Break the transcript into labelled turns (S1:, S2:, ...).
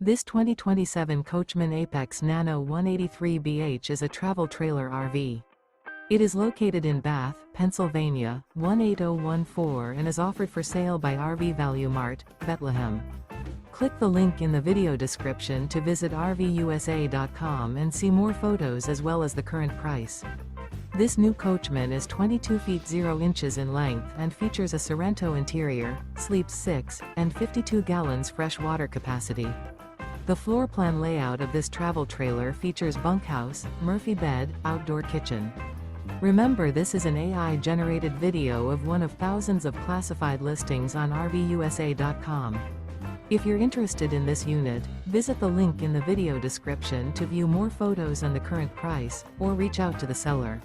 S1: This 2027 Coachmen Apex Nano 183BH is a travel trailer RV. It is located in Bath, Pennsylvania, 18014 and is offered for sale by RV Value Mart, Behtlehem. Click the link in the video description to visit RVUSA.com and see more photos as well as the current price. This new Coachmen is 22 feet 0 inches in length and features a Sorrento interior, sleeps 6, and 52 gallons fresh water capacity. The floor plan layout of this travel trailer features bunkhouse, Murphy bed, outdoor kitchen. Remember, this is an AI-generated video of one of thousands of classified listings on RVUSA.com. If you're interested in this unit, visit the link in the video description to view more photos and the current price, or reach out to the seller.